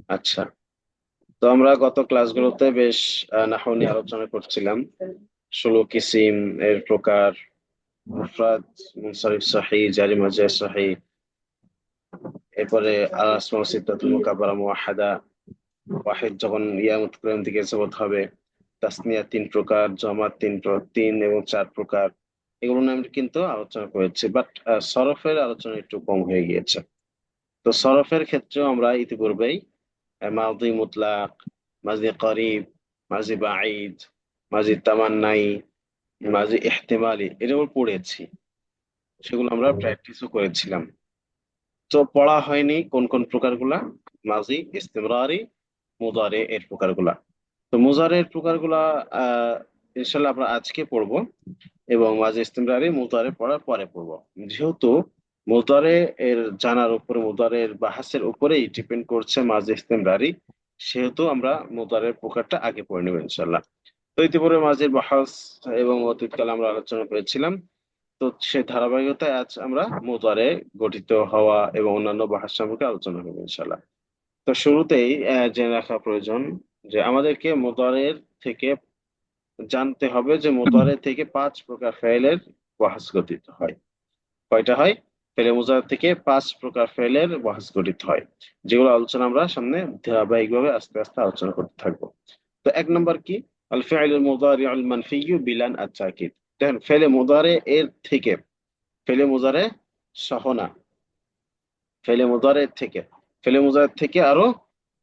আচ্ছা, তো আমরা গত ক্লাসগুলোতে বেশ নাহু নিয়ে আলোচনা করছিলাম। 16 কিসিম এর প্রকার, মুফরাদ, মুনসারিফ, সহিহ, জারি, মাজরুর, সহিহ। এরপরে আল আসমা ওয়া সিত্তাতুল মুকাব্বারা মুওয়াহহাদা, ওয়াহিদ যখন ইয়া মুতকাল্লিম থেকে ইজাফত হবে। তাসনিয়া 3 প্রকার, জমা তিন এবং 4 প্রকার। এগুলো নিয়ে আমরা কিন্তু আলোচনা করেছি, বাট সরফের আলোচনা একটু কম হয়ে গিয়েছে। তো সরফের ক্ষেত্রেও আমরা ইতিপূর্বেই মাযী মুতলাক, মাযী করিব, মাযী বাঈদ, মাযী তামান্নাই, মাঝে ইহতিমালি এটাও পড়েছি, সেগুলো আমরা প্র্যাকটিসও করেছিলাম। তো পড়া হয়নি কোন কোন প্রকারগুলা, মাজি, ইস্তিমরারি, মুদারে এর প্রকারগুলা। তো মুজারে এর প্রকারগুলা ইনশাল্লাহ আমরা আজকে পড়বো, এবং মাঝে ইস্তিমরারি মুদারে পড়ার পরে পড়বো। যেহেতু মুদারে এর জানার উপরে, মুদারের বাহাসের উপরেই ডিপেন্ড করছে মাঝে ইস্তিমরারি, সেহেতু আমরা মুদারের প্রকারটা আগে পড়ে নেবো ইনশাল্লাহ। তো ইতিপূর্বে মাঝের বাহাস এবং অতীতকালে আমরা আলোচনা করেছিলাম। তো সেই ধারাবাহিকতায় আজ আমরা মুদারে গঠিত হওয়া এবং অন্যান্য বাহাস সম্পর্কে আলোচনা করবো ইনশাল্লাহ। তো শুরুতেই জেনে রাখা প্রয়োজন যে আমাদেরকে মুদারের থেকে জানতে হবে যে মুদারে থেকে 5 প্রকার ফেলের বাহাস গঠিত হয়। কয়টা হয়? ফেলে মুজারে থেকে 5 প্রকার ফেলের বাহাস গঠিত হয়, যেগুলো আলোচনা আমরা সামনে ধারাবাহিকভাবে আস্তে আস্তে আলোচনা করতে থাকবো। তো 1 নম্বর কি? আল ফি'লুল মুদারিউল মানফিয়্যু বিলান আত-তাকিদ। দেখেন, ফেলে মুদারে এর থেকে, ফেলে মুজারে সহ না, ফেলে মুজারের থেকে, ফেলে মুজারের থেকে আরো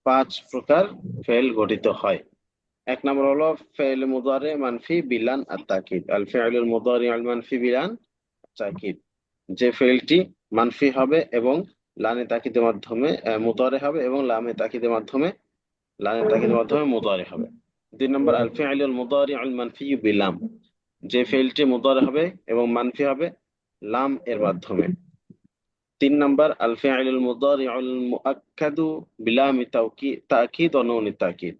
5 প্রকার ফেল গঠিত হয়। 1 নম্বর হলো ফেল মুজারে মানফি বিলান আর তাকিদ, আল ফি'লুল মুদারি আল মানফি বিলান তাকিদ। যে ফেলটি মানফি হবে এবং লানে তাকিদের মাধ্যমে মুদারে হবে, এবং লানে তাকিদের মাধ্যমে মুদারে হবে। 2 নম্বর আল ফি'লুল মুদারি আল মানফি বিলাম, যে ফেলটি মুদারে হবে এবং মানফি হবে লাম এর মাধ্যমে। 3 নম্বর আল ফি'লুল মুদারিউল মুআক্কাদু বিলামি তাকিদ ও নুন তাকিদ,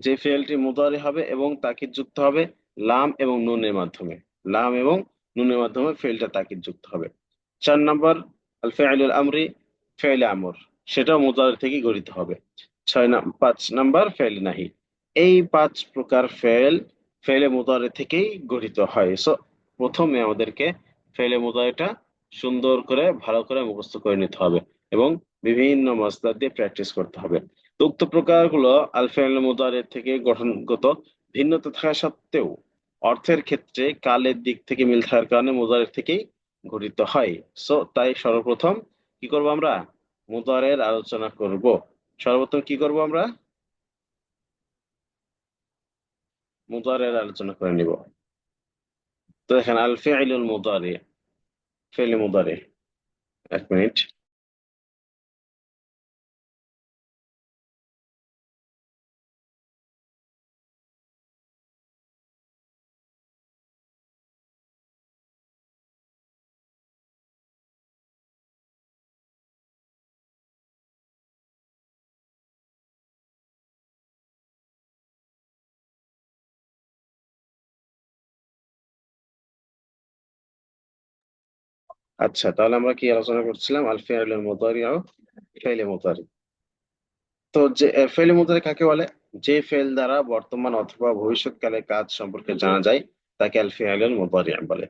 যে ফেলটি মুদারি হবে এবং তাকিদ যুক্ত হবে লাম এবং নুনের মাধ্যমে, লাম এবং নুনের মাধ্যমে ফেলটা তাকিদ যুক্ত হবে। 4 নম্বর আল ফি'লুল আমরি, ফেলে আমর, সেটাও মুদারি থেকে গঠিত হবে। 5 নম্বর ফেল নাহি। এই 5 প্রকার ফেল ফেলে মুদারি থেকেই গঠিত হয়। সো প্রথমে আমাদেরকে ফেলে মুদারিটা সুন্দর করে ভালো করে মুখস্থ করে নিতে হবে, এবং বিভিন্ন মাসদার দিয়ে প্র্যাকটিস করতে হবে। তো উক্ত প্রকারগুলো আল ফেল মুদারের থেকে গঠনগত ভিন্নতা থাকা সত্ত্বেও অর্থের ক্ষেত্রে কালের দিক থেকে মিল থাকার কারণে মুদারের থেকেই গঠিত হয়। সো তাই সর্বপ্রথম কি করব আমরা? মুদারের আলোচনা করব। সর্বপ্রথম কি করব আমরা? মুদারের আলোচনা করে নিব। তো দেখেন, আল ফি'লুল মুদারি, ফেল মুদারি। 1 মিনিট। আচ্ছা, তাহলে আমরা কি আলোচনা করছিলাম? আল ফি'লুল মুদারি ও ফেলে মুদারি। তো যে ফেলে মুদারি কাকে বলে? যে ফেল দ্বারা বর্তমান অথবা ভবিষ্যৎকালের কাজ সম্পর্কে জানা যায় তাকে আল ফি'লুল মুদারি বলে।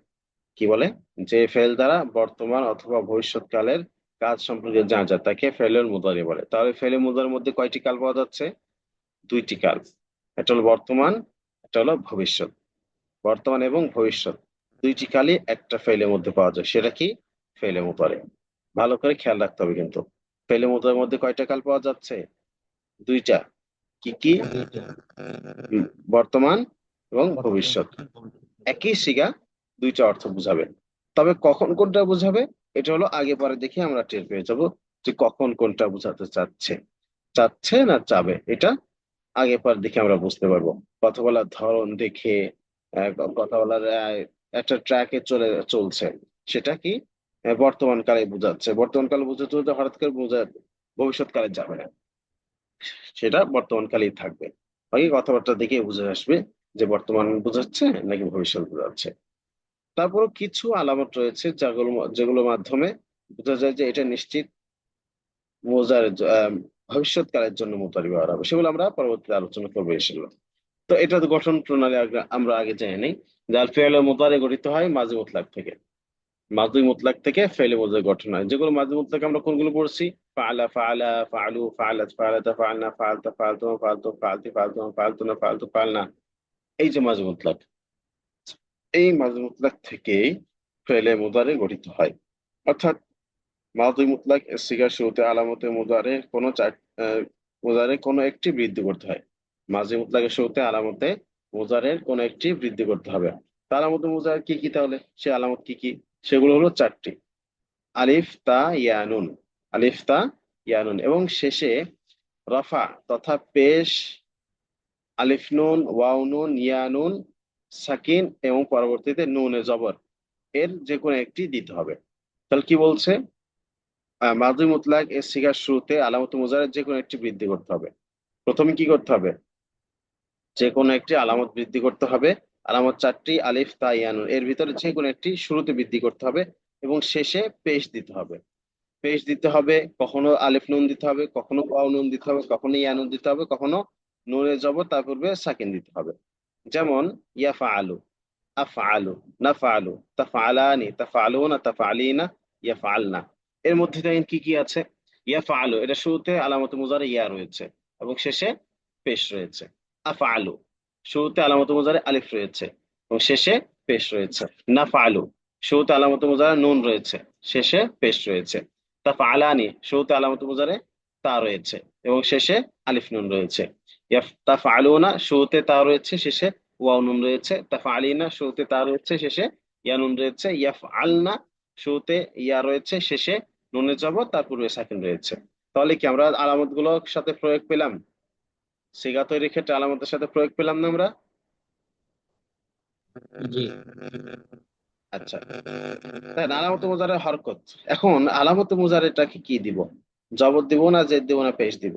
কি বলে? যে ফেল দ্বারা বর্তমান অথবা ভবিষ্যৎকালের কাজ সম্পর্কে জানা যায় তাকে ফেলুল মুদারি বলে। তাহলে ফেলে মুদারির মধ্যে কয়টি কাল পাওয়া যাচ্ছে? 2টি কাল। একটা হলো বর্তমান, একটা হলো ভবিষ্যৎ। বর্তমান এবং ভবিষ্যৎ 2টি কালই একটা ফেলের মধ্যে পাওয়া যায়, সেটা কি? ফেলে মুদারি। ভালো করে খেয়াল রাখতে হবে কিন্তু। ফেলে মুদারির মধ্যে কয়টা কাল পাওয়া যাচ্ছে? 2টা। কি কি? উম, বর্তমান এবং ভবিষ্যৎ। একই শিগা, 2টা অর্থ বুঝাবে। তবে কখন কোনটা বুঝাবে, এটা হলো আগে পরে দেখে আমরা টের পেয়ে যাব যে কখন কোনটা বুঝাতে চাচ্ছে, চাচ্ছে না চাবে, এটা আগে পরে দেখে আমরা বুঝতে পারবো। কথা বলার ধরন দেখে, কথা বলার একটা ট্র্যাকে চলছে, সেটা কি? বর্তমান কালে বোঝাচ্ছে, বর্তমান কালে বুঝাতে বুঝতে হঠাৎ করে ভবিষ্যৎকালে যাবে না, সেটা বর্তমান কালেই থাকবে। বাকি কথাবার্তা দেখে বুঝে আসবে যে বর্তমান বোঝাচ্ছে নাকি ভবিষ্যৎ বোঝাচ্ছে। তারপরও কিছু আলামত রয়েছে যেগুলোর মাধ্যমে বোঝা যায় যে এটা নিশ্চিত মোজার ভবিষ্যৎকালের জন্য মুতারি ব্যবহার হবে, সেগুলো আমরা পরবর্তীতে আলোচনা করবো ইনশাআল্লাহ। তো এটা তো গঠন প্রণালী আমরা আগে জেনে নেই যে আল ফি'ল মুতারি গঠিত হয় মাজি মুতলাক থেকে। মাজি মুতলাক থেকে ফেলে মুতারি গঠন হয়। যেগুলো মাজি মুতলাক আমরা কোনগুলো পড়ছি, ফাআলা ফাআলা, ফাআলু ফাআলাত, ফাআলাতা ফাআলনা, ফাআলতা ফাআলতুম, ফাআলতু ফাআলতি, ফাআলতুম ফাআলতুনা, ফাআলতু ফাআলনা, এই যে মাজি মুতলাক, এই মাজি মুতলাক থেকেই ফেলে মুতারি গঠিত হয়। অর্থাৎ মাদি মুতলাক এর সিগার শুরুতে আলামতে মুদারে কোনো মুদারে কোনো একটি বৃদ্ধি করতে হয়। মাঝি মুতলাকের শুরুতে আলামতে মুজারের কোনো একটি বৃদ্ধি করতে হবে। তা আলামতে মুজার কি কি তাহলে? সে আলামত কি কি? সেগুলো হলো চারটি: আলিফ তা ইয়া নুন, আলিফ তা ইয়া নুন, এবং শেষে রফা তথা পেশ, আলিফ নুন, ওয়াও নুন, ইয়া নুন, সাকিন এবং পরবর্তীতে নুনে জবর, এর যে কোনো একটি দিতে হবে। তাহলে কি বলছে? মাদি মুতলাক এর সিগার শুরুতে আলামত মুজারের যে কোনো একটি বৃদ্ধি করতে হবে। প্রথমে কি করতে হবে? যে কোনো একটি আলামত বৃদ্ধি করতে হবে। আলামত চারটি: আলিফ তা ইয়া নুন, এর ভিতরে যে কোনো একটি শুরুতে বৃদ্ধি করতে হবে এবং শেষে পেশ দিতে হবে। পেশ দিতে হবে, কখনো আলিফ নুন দিতে হবে, কখনো ওয়াও নুন দিতে হবে, কখনো ইয়া নুন দিতে হবে, কখনো নুনে জবর তার পূর্বে সাকিন দিতে হবে। যেমন ইয়াফআলু, আফআলু, নাফআলু, তাফআলানি, তাফআলুনা, তাফআলিনা, ইয়াফআলনা। এর মধ্যে দেখেন কি কি আছে। ইয়াফআলু, এটা শুরুতে আলামত মুজারে ইয়া রয়েছে এবং শেষে পেশ রয়েছে। আফআলু, শুরুতে আলামত মুজারে আলিফ রয়েছে এবং শেষে পেশ রয়েছে। নাফআলু, শুরুতে আলামত মুজারে নুন রয়েছে, শেষে পেশ রয়েছে। তাফআলানি, শুরুতে আলামত মুজারে তা রয়েছে এবং শেষে আলিফ নুন রয়েছে। তাফআলুনা, শুরুতে তা রয়েছে, শেষে ওয়াও নুন রয়েছে। তাফআলিনা, শুরুতে তা রয়েছে, শেষে ইয়া নুন রয়েছে। ইয়াফআলনা, শুরুতে ইয়া রয়েছে, শেষে নুনে যাব, তার পূর্বে সাকিন রয়েছে। তাহলে কি আমরা আলামত গুলোর সাথে প্রয়োগ পেলাম? সিগা তৈরির ক্ষেত্রে আলামতের সাথে প্রয়োগ পেলাম না আমরা? জি। আচ্ছা, তাই না? আলামত মুজারে হরকত। এখন আলামত মুজারেটাকে কি দিব? জবর দিব না জেদ দিব না পেশ দিব?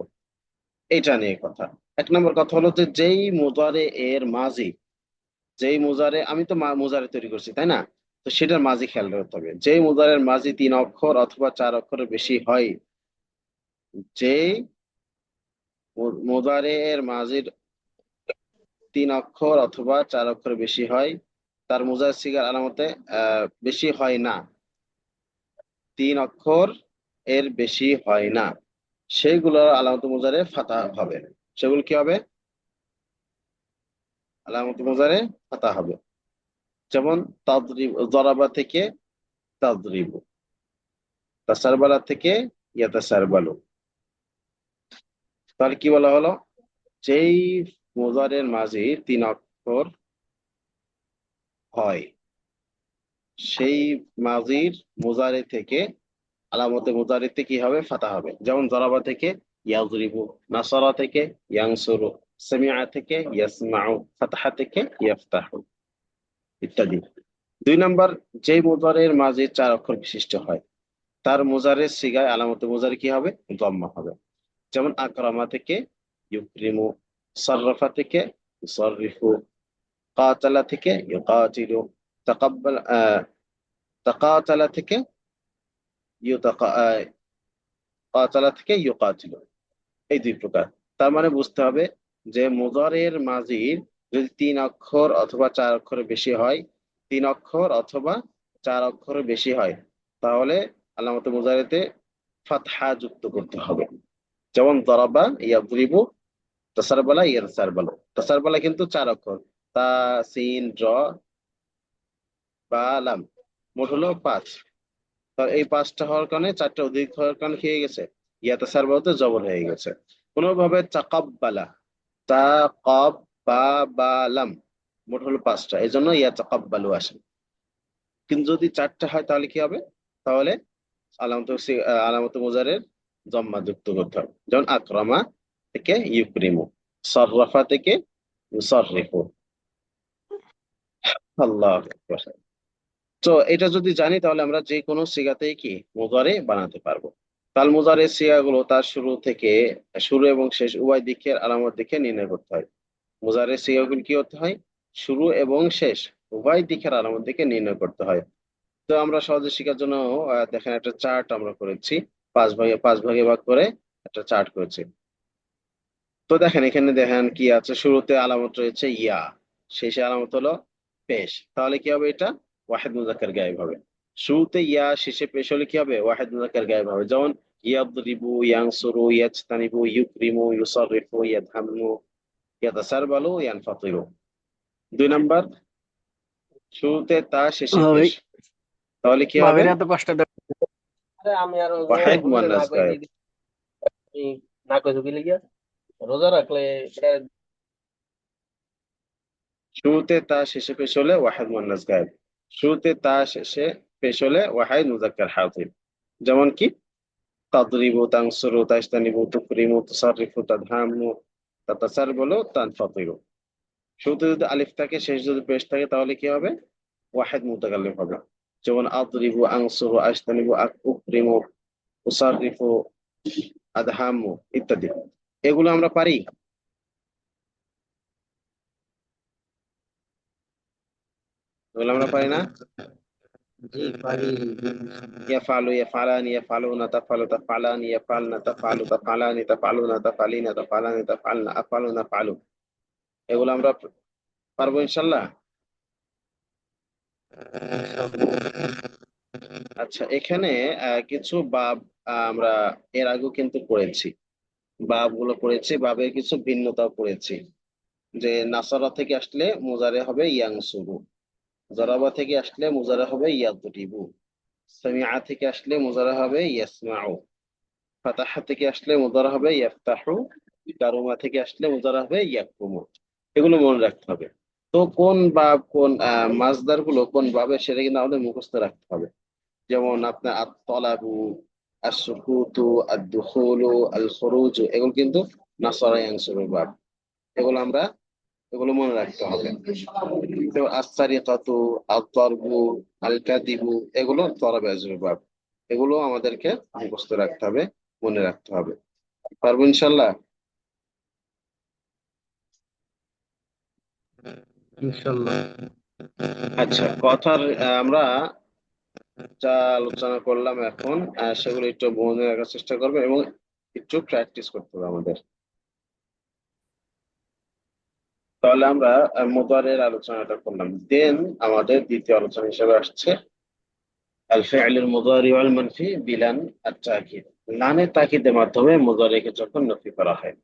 এটা নিয়ে কথা। এক নম্বর কথা হলো যে যেই মুজারে এর মাঝি, যেই মুজারে আমি তো মুজারে তৈরি করছি তাই না, তো সেটার মাঝি খেয়াল রাখতে হবে। যেই মুজারের মাঝি 3 অক্ষর অথবা 4 অক্ষরের বেশি হয়, যেই মুজারে এর মাঝির 3 অক্ষর অথবা 4 অক্ষরের বেশি হয়, তার মুজার সিগার আলামতে বেশি হয় না, 3 অক্ষর এর বেশি হয় না, সেইগুলোর আলামত মুজারে ফাতা হবে। সেগুলো কি হবে? আলামত মুজারে ফাতা হবে। যেমন তাদরিব, জরাবা থেকে তাদরিবু, তাসারবালা থেকে ইয়াতাসারবালু। তাহলে কি বলা হলো? যেই মুজারের মাঝে 3 অক্ষর হয়, সেই মাজির মুজারে থেকে আলামতে মুজারিতে কি হবে? ফাতা হবে। যেমন জরাবা থেকে ইয়াজরিবু, নাসারা থেকে ইয়ানসুরু, সামিআ থেকে ইয়াসমাউ, ফাতাহা থেকে ইয়াফতাহু, ইত্যাদি। 2 নম্বর, যেই মুজারের মাঝে 4 অক্ষর বিশিষ্ট হয়, তার মুজারের সিগায় আলামতে মুজারি কি হবে? দম্মা হবে। যেমন আকরামা থেকে ইউকরিমু, সাররাফা থেকে ইউসাররিফু, কাতালা থেকে ইউকাতিলু, তাকাব্বাল তাকাতালা থেকে ইউতাকা কাতালা থেকে ইউকাতিলু। এই 2 প্রকার। তার মানে বুঝতে হবে যে মুজারের মাজির যদি 3 অক্ষর অথবা 4 অক্ষরের বেশি হয়, 3 অক্ষর অথবা 4 অক্ষরের বেশি হয়, তাহলে আলামতে মুজারিতে ফাতহা যুক্ত করতে হবে। যেমন দরাবা ইয়াদরিবু, তাসারবালা ইয়াতাসারবালু। তাসারবালা কিন্তু 4 অক্ষর, তা, সিন, র, বা, লাম, মোট হলো 5। তো এই 5টা হওয়ার কারণে, 4টা অধিক হওয়ার কারণে কি হয়ে গেছে? ইয়াতাসারবালুতে জবর হয়ে গেছে। কোনোভাবে তাকাব্বালা, তাকাব্বালাম, মোট হলো 5টা, এই জন্য ইয়াতাকাব্বালু আসে। কিন্তু যদি 4টা হয় তাহলে কি হবে? তাহলে আলামত মুজারের জম্মা যুক্ত করতে হবে। যেমন আকরামা থেকে ইউকরিমু, সররাফা থেকে ইউসাররিফু। আল্লাহ আকবার। তো এটা যদি জানি তাহলে আমরা যে কোনো সিগাতেই কি মুজারে বানাতে পারবো। তাল মুজারের সিগাগুলো তার শুরু এবং শেষ উভয় দিকের আলামত দেখে নির্ণয় করতে হয়। মুজারের সিগাগুলো কি হতে হয়? শুরু এবং শেষ উভয় দিকের আলামত দেখে নির্ণয় করতে হয়। তো আমরা সহজে শেখার জন্য দেখেন একটা চার্ট আমরা করেছি, 5 ভাগে ভাগ করে একটা চার্ট করেছি। তো দেখেন এখানে দেখেন কি আছে, শুরুতে আলামত রয়েছে ইয়া, শেষে আলামত হলো পেশ। তাহলে কি হবে, এটা ওয়াহিদ মুজাক্কার গায়েব হবে। শুরুতে ইয়া, শেষে পেশ হলে কি হবে, ওয়াহিদ মুজাক্কার গায়েব হবে। যেমন ইয়াদরিবু, ইয়ানসুরু, ইয়াজতানিবু, ইউকরিমু, ইউসাররিফু, ইয়াদহামু, ইয়াতাসারবালু, ইয়ানফাতিরু। 2 নাম্বার, শুরুতে তা, শেষে ভাই, পেশ। তাহলে কি হবে, ভাবির এত কষ্ট দেয়। আরে আমি আর ওয়াহিদ হুজুরে না মুয়ান্নাস কই গায়েব। দিদি, আমি না কই ঢুকি গিয়া রোজা রাখলে এটা। শুরুতে তা, শেষে পেশ হলে ওয়াহিদ মুয়ান্নাস গায়েব। শুরুতে তা, শেষে পেশ হলে ওয়াহিদ মুজাক্কার হাজির। যেমন কি তাদরিবু, তানসুরু, তাজতানিবু, তুকরিমু, তুসাররিফু, তাদহামু, তাতাসারবালু, তানফাতিরু। শুরুতে যদি আলিফ থাকে, শেষ যদি পেশ থাকে, তাহলে কি হবে, ওয়াহিদ মুতাকাল্লিম হবে। যেমন আদরিবু, আনসুরু, আজতানিবু, উকরিমু, উসাররিফু, আদহামু ইত্যাদি। এগুলো আমরা পারি। এগুলো আমরা পারি না। জি পারি। ইয়াফআলু, ইয়াফআলানি, ইয়াফআলুনা, তাফআলু, তাফআলানি, ইয়াফআলনা, তাফআলু, তাফআলানি, তাফআলুনা, তাফআলিনা, তাফআলানি, তাফআলনা, আফআলুনা, আফআলু। এগুলো আমরা পারবো ইনশাল্লাহ। আচ্ছা, এখানে কিছু বাব আমরা এর আগেও কিন্তু পড়েছি। বাব গুলো পড়েছি, বাবের কিছু ভিন্নতাও পড়েছি। যে নাসারা থেকে আসলে মুজারে হবে ইয়াংসুরু, জরাবা থেকে আসলে মুজারে হবে ইয়াদরিবু, সামিআ থেকে আসলে মুজারে হবে ইয়াসমাউ, ফাতাহা থেকে আসলে মুজারে হবে ইয়াফতাহু, কারুমা থেকে আসলে মুজারে হবে ইয়াকুমু। এগুলো মনে রাখতে হবে। তো কোন বাব, কোন মাসদার গুলো কোন বাবে, সেটা কিন্তু আমাদের মুখস্থ রাখতে হবে। যেমন আপনার আত-তলাবু, আস-সুকুতু, আদ-দুখুলু, আল-খুরুজু, এগুলো কিন্তু নাসারা ইয়ানসুরুর বাব। এগুলো আমরা, এগুলো মনে রাখতে হবে। তো আস-সারিকাতু, আত-তারবু, আল-কাযিবু, এগুলো তলাব ইয়াজুর বাব। এগুলো আমাদেরকে মুখস্থ রাখতে হবে, মনে রাখতে হবে। পারবো ইনশাল্লাহ। ইনশাল্লাহ। আচ্ছা, কথার আমরা যা আলোচনা করলাম এখন, সেগুলো একটু মনে রাখার চেষ্টা করবে এবং একটু প্র্যাকটিস করতে হবে আমাদের। তাহলে আমরা মুদারের আলোচনাটা করলাম। দেন আমাদের দ্বিতীয় আলোচনা হিসেবে আসছে আল ফি'লুল মুদারি ওয়াল মানফি বিলান আত তাকিদ। লানের তাকিদের মাধ্যমে মুদারিকে যখন নফি করা হয়,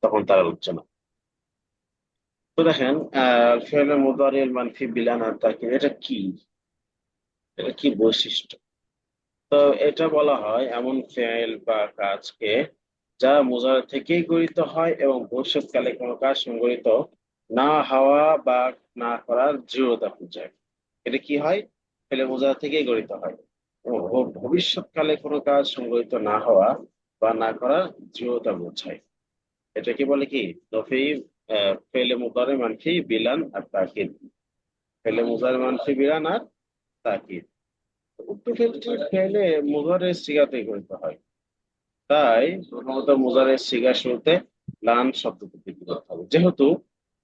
তখন তার আলোচনা। তো দেখেন, আল ফি'লুল মুদারি ওয়াল মানফি বিলান আত তাকিদ, এটা কি, এটা কি বৈশিষ্ট্য? তো এটা বলা হয় এমন ফেল বা কাজকে যা মুজারে থেকেই গঠিত হয় এবং ভবিষ্যৎকালে কোনো কাজ সংগঠিত না হওয়া বা না করার দৃঢ়তা বোঝায়। এটা কি হয়, ফেলে মুজারে থেকেই গঠিত হয় এবং ভবিষ্যৎকালে কোনো কাজ সংগঠিত না হওয়া বা না করার দৃঢ়তা বোঝায়। এটা কি বলে, কি নফি, ফেলে মুদারে মানফি বিলান আর তাকিদ। ফেলে মুজারে মানফি বিলান আর তাকিদ, উক্ত ক্ষেত্রে ফেলে মুজারের সিগাতেই গঠিত হয়। তাই প্রথমত মুজারের সিগা শুরুতে লান শব্দ বৃদ্ধি করতে হবে। যেহেতু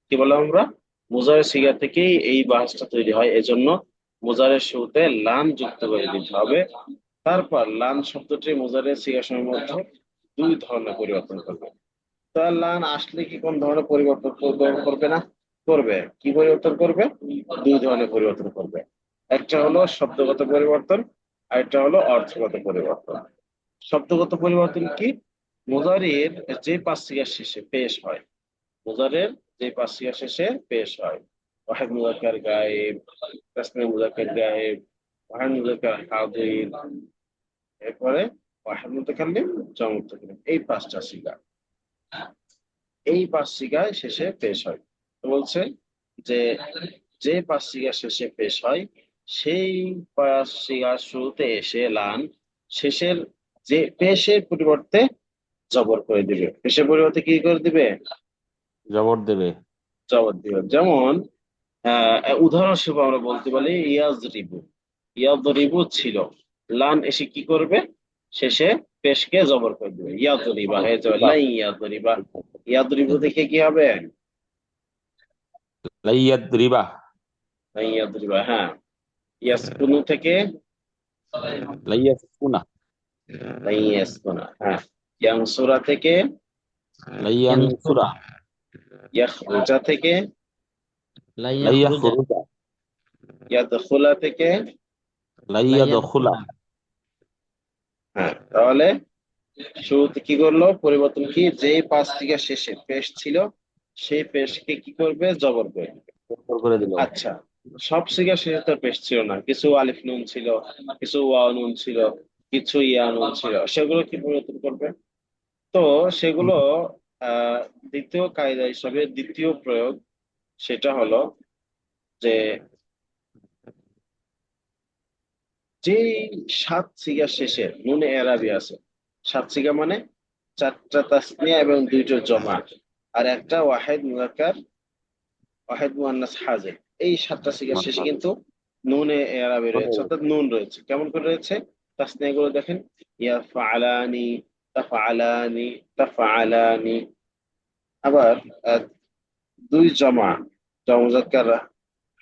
কি বললাম আমরা, মুজারের সিগা থেকেই এই বাসটা তৈরি হয়, এজন্য মুজারের শুরুতে লান যুক্ত করে দিতে হবে। তারপর লান শব্দটি মুজারের সিগা সময়ের মধ্যে 2 ধরনের পরিবর্তন করবে। তা লান আসলে কি কোন ধরনের পরিবর্তন করবে না? করবে। কি পরিবর্তন করবে? 2 ধরনের পরিবর্তন করবে। একটা হলো শব্দগত পরিবর্তন, আর একটা হলো অর্থগত পরিবর্তন। শব্দগত পরিবর্তন কি? মুজারির যে 5 ক্রিয়ার শেষে পেশ হয়, মুজারের যে 5 ক্রিয়ার শেষে পেশ হয়, ওয়াহিদ মুজাক্কার গায়েব, তাসনিয়া মুজাক্কার গায়েব, ওয়াহিদ মুজাক্কার হাজির, এরপরে ওয়াহিদ মুতাকাল্লিম, জামা মুতাকাল্লিম, এই 5টা সিগা, এই 5 সিগায় শেষে পেশ হয়। তো বলছে যে যে 5 সিগার শেষে পেশ হয়, সেই 5 সিগার শুরুতে এসে লান, শেষের যে পেশের পরিবর্তে জবর করে দিবে। পেশের পরিবর্তে কি করে দিবে? জবর দেবে। জবর দিবে। যেমন উদাহরণস্বরূপ আমরা বলতে পারি ইয়াজরিবু, ইয়াদরিবু ছিল, লান এসে কি করবে, শেষে পেশকে জবর করে দিবে, ইয়াদরিবা হয়ে যাবে বাহ। লাই ইয়াদরিবা। ইয়াদরিবু দেখে কি হবে, লাইয়াত রিবা। লাই ইয়াদরিবা, হ্যাঁ। ইয়াসকুনু থেকে লাইয়াত কুনা। লাই ইয়াসকুনা, হ্যাঁ। ইয়াংসুরা থেকে, লাইয়ান সুরা, ইয়াখরুজা থেকে, লাইয়া খুরুজা, ইয়াদখুলা থেকে। লাইয়া দখুলা। হ্যাঁ, তাহলে শুরুতে কি করলো পরিবর্তন, কি যে পাঁচ থেকে শেষে পেশ ছিল সেই পেশকে কি করবে, জবর করে দিবে। উত্তর করে দিল। আচ্ছা, সব সিগার শেষে তো পেশ ছিল না, কিছু আলিফ নুন ছিল, কিছু ওয়াও নুন ছিল, কিছু ইয়া নুন ছিল, সেগুলো কি পরিবর্তন করবে? তো সেগুলো দ্বিতীয় কায়দা হিসাবে দ্বিতীয় প্রয়োগ, সেটা হলো যে যেই সাত সিগা শেষে নুনে এরাবি আছে, সাত সিগা মানে চারটা তাসনিয়া এবং দুইটা জমা আর একটা ওয়াহিদ মুযাক্কার, ওয়াহিদ মুয়ান্নাস হাজির, এই সাতটা সিগা শেষে কিন্তু নুনে এরাবি রয়েছে, অর্থাৎ নুন রয়েছে। কেমন করে রয়েছে? তাসনিয়া গুলো দেখেন, ইয়া ফাআলানি, তাফআলানি, তাফআলানি। আবার আহ, দুই জমা, জমা মুযাক্কার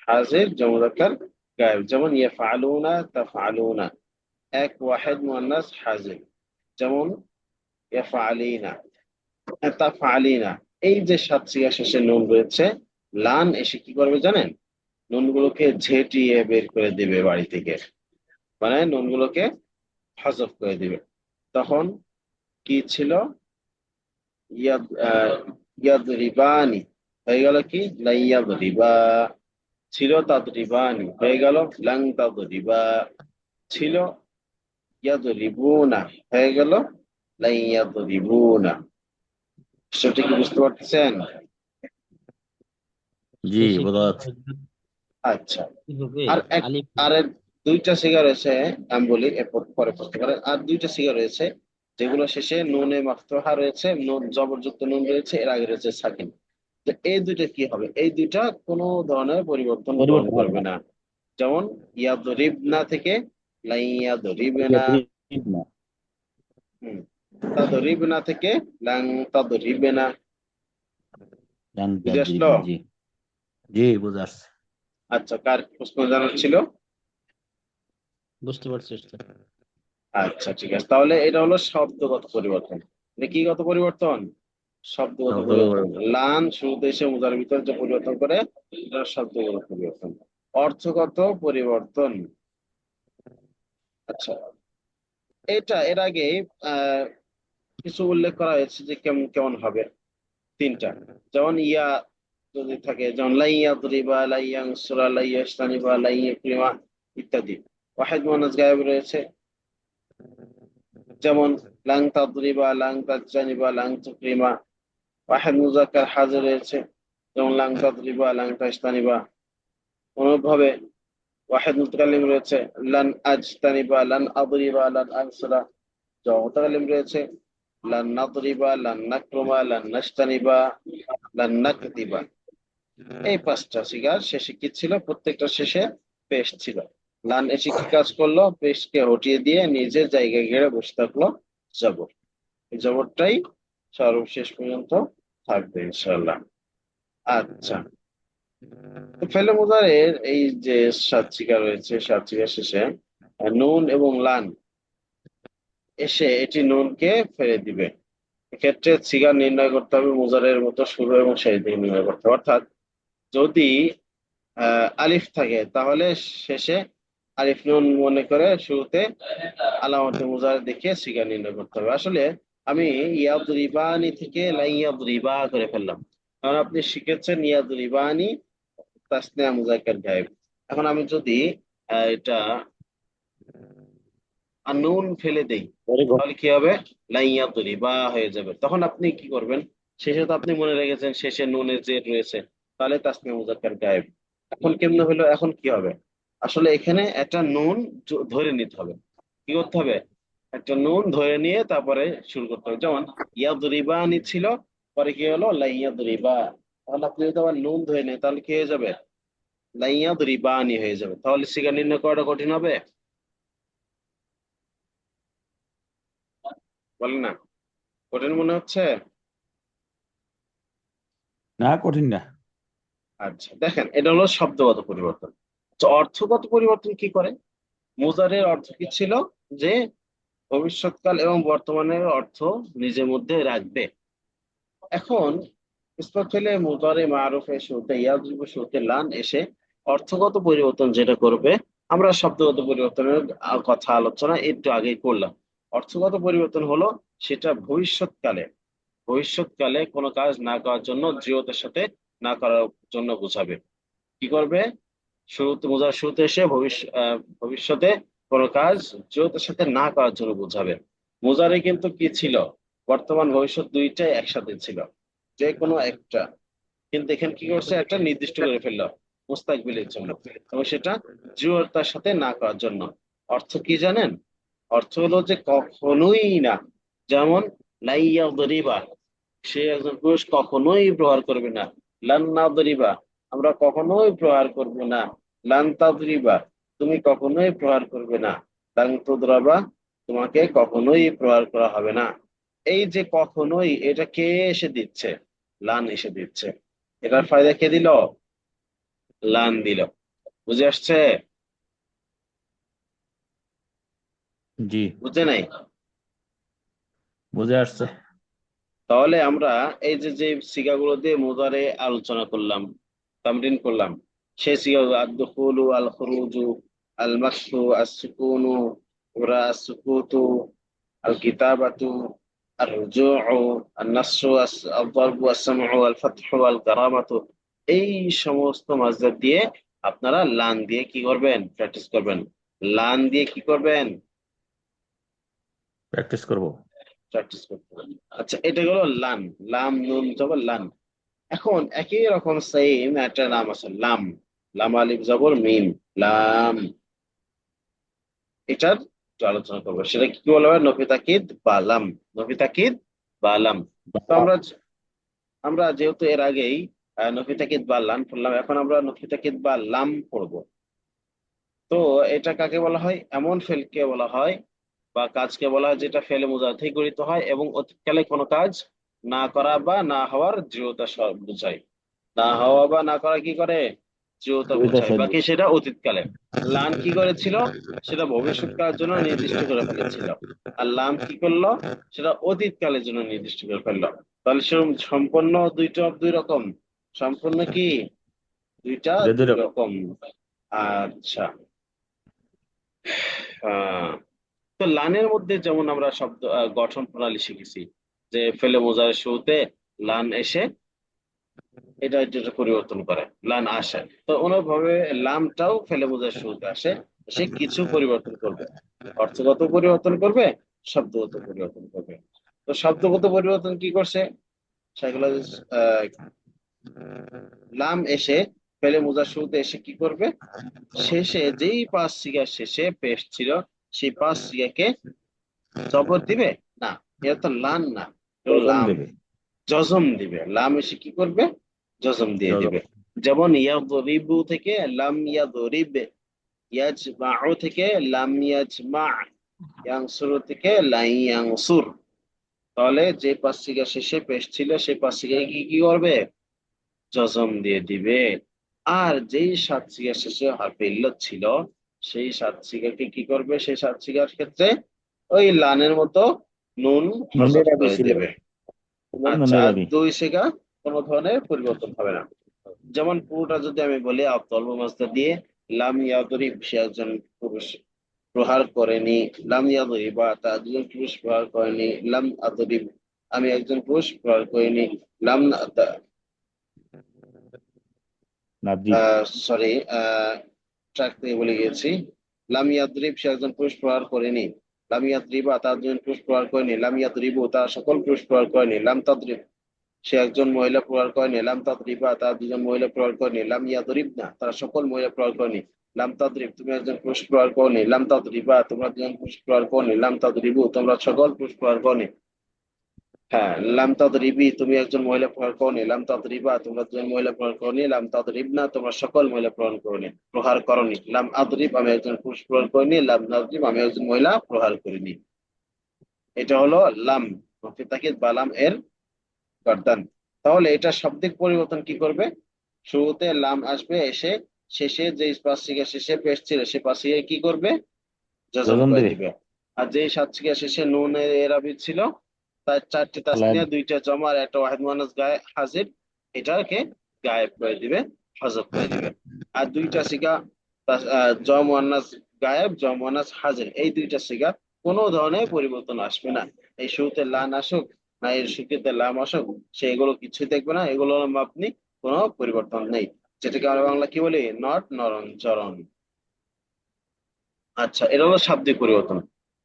হাজির, জমা মুযাক্কার গায়েব, যেমন ইয়াফআলুনা, তাফআলুনা। এক ওয়াহিদ মুয়ান্নাস হাজির, যেমন ইয়াফআলিনা, তাফআলিনা। এই যে সাত সিগা শেষে নুন রয়েছে, লান এসে কি করবে জানেন? নুনগুলোকে ঝেঁটিয়ে বের করে দিবে বাড়ি থেকে, মানে নুনগুলোকে হযফ করে দিবে। তখন কি ছিল? ইয়াদরিবানি হয়ে গেল কি লাইয়াদরিবা, ছিল তাদরিবানি হয়ে গেল লাং তাদরিবা, ছিল ইয়াদরিবুনা হয়ে গেল লাইয়াদরিবুনা। সেটা কি বুঝতে পারতেছেন? জি, বোঝা যাচ্ছে। আচ্ছা, আর এক আর এর দুইটা সিগা রয়েছে, আমি বলি এরপর পরে প্রশ্ন করেন। আর দুইটা সিগা রয়েছে যেগুলো শেষে নুনে মাফতুহা রয়েছে, নুন জবরযুক্ত নুন রয়েছে, এর আগে রয়েছে সাকিন। তো এই দুইটা কি হবে? এই দুইটা কোনো ধরনের পরিবর্তন গ্রহণ পরিবর্তন হবে করবে না। না। যেমন ইয়াদরিবনা থেকে লাইয়াদরিবনা, ইয়াদরিবনা, হুম, তাদরিবনা থেকে লাং তাদরিবেনা। লান বুঝে আসলো? তাদরিবনা। জি, জি, বোঝা যাচ্ছে। আচ্ছা, কার প্রশ্ন জানার ছিল? বুঝতে পারছিস তো? আচ্ছা, ঠিক আছে, তাহলে এটা হলো শব্দগত পরিবর্তন। এটা কি গত পরিবর্তন? শব্দগত শব্দ পরিবর্তন। লান শুরুতে এসে মুজার ভিতরে যে পরিবর্তন করে, এটা শব্দগত পরিবর্তন। অর্থগত পরিবর্তন, আচ্ছা, এটা এর আগে আহ কিছু উল্লেখ করা হয়েছে যে কেমন কেমন হবে। তিনটা, যেমন ইয়া যদি থাকে, যেমন লাইয়া দরিবা, লাইয়াং সুরা, লাইয়াস্তানিবা, লাইয়া ক্রিমা ইত্যাদি। ওয়াহিদ মুয়ান্নাস গায়েব রয়েছে, যেমন লাং তাদরিবা, লাং তাজজানিবা, লাং তুকরিমা। ওয়াহিদ মুযাক্কার হাজির রয়েছে, যেমন লাং তাদরিবা, লাং তাজতানিবা। অনুরূপভাবে ওয়াহিদ মুতাকাল্লিম রয়েছে, লান আজতানিবা, লান আদরিবা, লান আনসুরা। জমা মুতাকাল্লিম রয়েছে, লান নাদরিবা, লান নাকরুমা, লান নাজতানিবা, লান নাকদিবা। এই পাঁচটা সিগার শেষে কি ছিল? প্রত্যেকটা শেষে পেশ ছিল। লান এসে কি কাজ করলো? পেশকে হটিয়ে দিয়ে নিজের জায়গায় গিয়ে বসে থাকলো জবর। এই জবরটাই সর্বশেষ পর্যন্ত থাকবে ইনশাআল্লাহ। আচ্ছা, তো ফেলে মুজারের এই যে সাত সিগা রয়েছে, সাত সিগা শেষে নুন এবং লান এসে এটি নুনকে ফেলে দিবে। এক্ষেত্রে সিগা নির্ণয় করতে হবে মুজারের মতো শুরু এবং শেষ দিকে নির্ণয় করতে হবে। অর্থাৎ যদি আলিফ থাকে তাহলে শেষে আলিফ নুন মনে করে শুরুতে আলামতে মুজারে দেখে সিগা নির্ণয় করতে হবে। আসলে আমি ইয়াদরিবানি থেকে লাইয়াদরিবা করে ফেললাম, কারণ আপনি শিখেছেন ইয়াদরিবানি তাসনিয়া মুজাক্কার গায়েব। এখন আমি যদি এটা আর নুন ফেলে দেই, ভেরি গুড। তাহলে কি হবে? লাইয়াদরিবা হয়ে যাবে। তখন আপনি কি করবেন? শেষে তো আপনি মনে রেখেছেন শেষে নুনের জের রয়েছে, তাহলে তাসনিয়া মুজাক্কার গায়েব। এখন কেমনে হলো? এখন কি হবে? আসলে এখানে একটা নুন ধরে নিতে হবে। কি করতে হবে? একটা নুন ধরে নিয়ে তারপরে শুরু করতে হবে। যেমন ইয়াদরিবানি ছিল, পরে কি হলো? লাইয়াদরিবা। তাহলে আপনি যদি আবার নুন ধরে নেন তাহলে কি হয়ে যাবে? লাইয়াদরিবানি হয়ে যাবে। তাহলে সিগা নির্ণয় করাটা কঠিন হবে? বলেন না, কঠিন মনে হচ্ছে? না, কঠিন না। আচ্ছা, দেখেন, এটা হলো শব্দগত পরিবর্তন। তো অর্থগত পরিবর্তন কি করে? মুজারের অর্থ কি ছিল? যে ভবিষ্যৎকাল এবং বর্তমানের অর্থ নিজের মধ্যে রাখবে। এখন ইসবাত হলে মুদারে মারুফের শুরুতে ইয়াজিব শুরুতে লান এসে অর্থগত পরিবর্তন যেটা করবে, আমরা শব্দগত পরিবর্তনের কথা আলোচনা একটু আগেই করলাম। অর্থগত পরিবর্তন হলো সেটা ভবিষ্যৎকালে, ভবিষ্যৎকালে কোনো কাজ না করার জন্য দৃঢ়তার সাথে না করার জন্য বোঝাবে। কি করবে? শুরুতে বোঝার শুরুতে এসে ভবিষ্যতে কোনো কাজ দৃঢ়তার সাথে না করার জন্য বোঝাবে। মোজারে কিন্তু কি ছিল? বর্তমান ভবিষ্যৎ দুইটাই একসাথে ছিল, যে কোনো একটা। কিন্তু এখানে কি করছে? একটা নির্দিষ্ট করে ফেললো মুস্তাকবিলের জন্য, এবং সেটা দৃঢ়তার সাথে না করার জন্য। অর্থ কি জানেন? অর্থ হলো যে কখনোই না। যেমন লাইয়া দরিবা, সে একজন পুরুষ কখনোই প্রহার করবে না। লান্না দরিবা, আমরা কখনোই প্রহার করব না। লান তাদরিবা, তুমি কখনোই প্রহার করবে না। লান তুদরাবা, তোমাকে কখনোই প্রহার করা হবে না। এই যে কখনোই, এটা কে এসে দিচ্ছে? লান এসে দিচ্ছে। এটার ফায়দা কে দিল? লান দিল। বুঝে আসছে? জি, বুঝে নাই? বুঝে আসছে। তাহলে আমরা এই যে যে সিগাগুলো দিয়ে মুদারে আলোচনা করলাম, তামরিন করলাম, সেই সিগাগুলো আদ-দুখুলু, আল খুরুজু, আল মাসহু, আস সুকুনু, ওরা আস সুকুতু, আল কিতাবাতু, আর রুজুউ, আন নাসরু, আল দরবু, আস সামউ, আল ফাতহু, আল কারামাতু, এই সমস্ত মাসদার দিয়ে আপনারা লান দিয়ে কি করবেন? প্র্যাকটিস করবেন। লান দিয়ে কি করবেন? প্র্যাকটিস করব। প্র্যাকটিস করতে হবে। আচ্ছা, এটা হলো লান। লাম নুন জবর লান। এখন একই রকম সেম একটা নাম আছে লাম। লাম আলিফ জবর মিম, লাম। এটার একটু আলোচনা করবো। সেটা কি বলা হয়? নফি তাকিদ বা লাম। নফি তাকিদ বা লাম। তো আমরা আমরা যেহেতু এর আগেই নফি তাকিদ বা লাম পড়লাম, এখন আমরা নফি তাকিদ বা লাম পড়বো। তো এটা কাকে বলা হয়? এমন ফেলকে বলা হয় বা কাজকে বলা হয় যেটা ফেলে মুজাহাতে গঠিত হয় এবং অতীতকালে কোনো কাজ না করা বা না হওয়ার দৃঢ়তা বোঝায়। না হওয়া বা না করা কি করে? দৃঢ়তা দুইটা বোঝায়। সেট। বাকি সেটা অতীতকালে। লান কি করেছিল? সেটা ভবিষ্যৎকালের জন্য নির্দিষ্ট করে ফেলেছিল। আর লাম কি করলো? সেটা অতীতকালের জন্য নির্দিষ্ট করে ফেললো। তাহলে সম্পূর্ণ দুইটা দুই রকম। সম্পূর্ণ কি? দুইটা দুই দুই দুই রকম। রকম। আচ্ছা। আহ তো লানের মধ্যে যেমন আমরা শব্দ গঠন প্রণালী শিখেছি, যে ফেলে বোঝার শুরুতে লান এসে এটা যেটা পরিবর্তন করে, লান আসে। তো অনুরূপভাবে লামটাও ফেলে বোঝার শুরুতে আসে, সে কিছু পরিবর্তন করবে। অর্থগত পরিবর্তন করবে, শব্দগত পরিবর্তন করবে। তো শব্দগত পরিবর্তন কি করছে? সেগুলো লাম এসে ফেলে বোঝার শুরুতে এসে কি করবে? শেষে যেই পাঁচ সিগার শেষে পেশ ছিল, সেই পাঁচ সিগাকে জবর দিবে না। এটা তো লান না, এটা ওজন লাম। দেবে। জজম দিবে। লাম এসে কি করবে? জজম দিয়ে যত- দিবে। যেমন ইয়াদরিবু থেকে লাম ইয়াদরিব, ইয়াজমাউ থেকে লাম ইয়াজমা, ইয়ানসুরু থেকে লাই ইয়ানসুর। তাহলে যে পাঁচ সিগা শেষে পেশ ছিল, সেই পাঁচ সিগায় কি কি করবে? জজম দিয়ে দিবে। আর যেই সাত সিগা শেষে হরফে ইল্লত ছিল, সেই সাত সিগাকে কি করবে? সেই সাত সিগার ক্ষেত্রে ওই লানের মতো নুন হজফ নুনের আগে করে ছিল, দেবে। আচ্ছা, নুনের আর আগে। দুই সিগা কোনো ধরনের পরিবর্তন হবে না। যেমন পুরোটা যদি আমি বলি আফদল মাসদা দিয়ে, লাম ইয়াদরিব, সে একজন পুরুষ প্রহার করেনি। লাম ইয়াদরিবা, তা দুজন পুরুষ প্রহার করেনি। লাম আদরিব, আমি একজন পুরুষ প্রহার করিনি। লাম নাদ্রিব। সরি, ট্রাক থেকে বলে গিয়েছি। লাম ইয়াদরিব, সে একজন পুরুষ প্রহার করেনি। লাম ইয়াদরিবা, তার দুজন পুরুষ প্রহার করেনি। লাম ইয়াদরিবু, তার সকল পুরুষ প্রহার করেনি। লাম তাদরিব, সে একজন মহিলা প্রহার করেনি। লাম তাদরিবা, তার দুজন মহিলা প্রহার করেনি। লাম ইয়াদরিবনা, তারা সকল মহিলা প্রহার করেনি। লাম তাদরিব, তুমি একজন পুরুষ প্রহার করনি। লাম তাদরিবা, তোমরা দুজন পুরুষ প্রহার করনি। লাম তাদরিবু, তোমরা সকল পুরুষ প্রহার করনি। হ্যাঁ, লাম তাদরিবি, তুমি একজন মহিলা প্রহার করনি। লাম তাদরিবা, তোমরা দুজন মহিলা প্রহার করনি। লাম তাদরিবনা, তোমরা সকল মহিলা প্রহার করনি। লাম আদরিব, আমি একজন পুরুষ প্রহার করিনি। লাম নাদরিব, আমি একজন মহিলা প্রহার করিনি। এটা হলো লাম, মফি তাকিদ বা লাম এর গর্দান। তাহলে এটা শাব্দিক পরিবর্তন কি করবে? শুরুতে লাম আসবে, এসে শেষে যে পাঁচ সিগা শেষে পেশ ছিল, সে পাঁচ সিগায় কি করবে? জজম ওজন করে দেবে। দিবে। আর যেই সাতশিকা শেষে নুনের এরাবি ছিল, তার 4টি ফলাদ তাসনিয়া, 2টা জমা আর একটা ওয়াহিদ মুয়ান্নাস গায়ে হাজির, এটাকে গায়েব করে দিবে, হযফ করে দিবে। আর 2টা সিগা জ মুয়ান্নাস গায়েব, জ মুয়ান্নাস হাজির, এই 2টা সিগা কোনো ধরনের পরিবর্তন আসবে না। এই শুরুতে লান আসুক না এর শুরুতে লাম আসুক, সে এগুলো কিছুই দেখবে না, এগুলো আপনি কোনো পরিবর্তন নেই, যেটাকে আমরা বাংলা কি বলি, নট নরণ চরণ। আচ্ছা, এটা হলো শাব্দিক পরিবর্তন।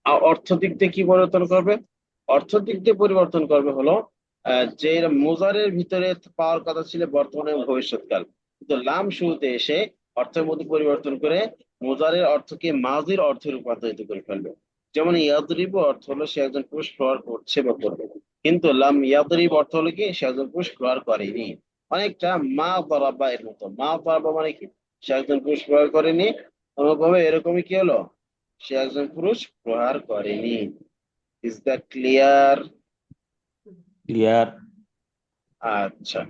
আর অর্থ দিক দিয়ে কি পরিবর্তন করবে? অর্থ দিক দিয়ে পরিবর্তন করবে হলো যে মুজারের ভিতরে পাওয়ার কথা ছিল বর্তমানে এবং ভবিষ্যৎকাল, কিন্তু লাম শুরুতে এসে অর্থের মধ্যে পরিবর্তন করে মুজারের অর্থকে মাজির অর্থে রূপান্তরিত করে ফেলবে। যেমন ইয়াদরিব অর্থ হলো সে একজন পুরুষ প্রহার করছে বা করবে, কিন্তু লাম ইয়াদরিব অর্থ হলো কি সে একজন পুরুষ প্রহার করেনি। অনেকটা মা বরাবা এর মতো, মা বরাবা মানে কি সে একজন পুরুষ প্রহার করেনি, অনুভাবে এরকমই কি হলো, সে একজন পুরুষ প্রহার করেনি। Is that clear? ক্লিয়ার। আচ্ছা,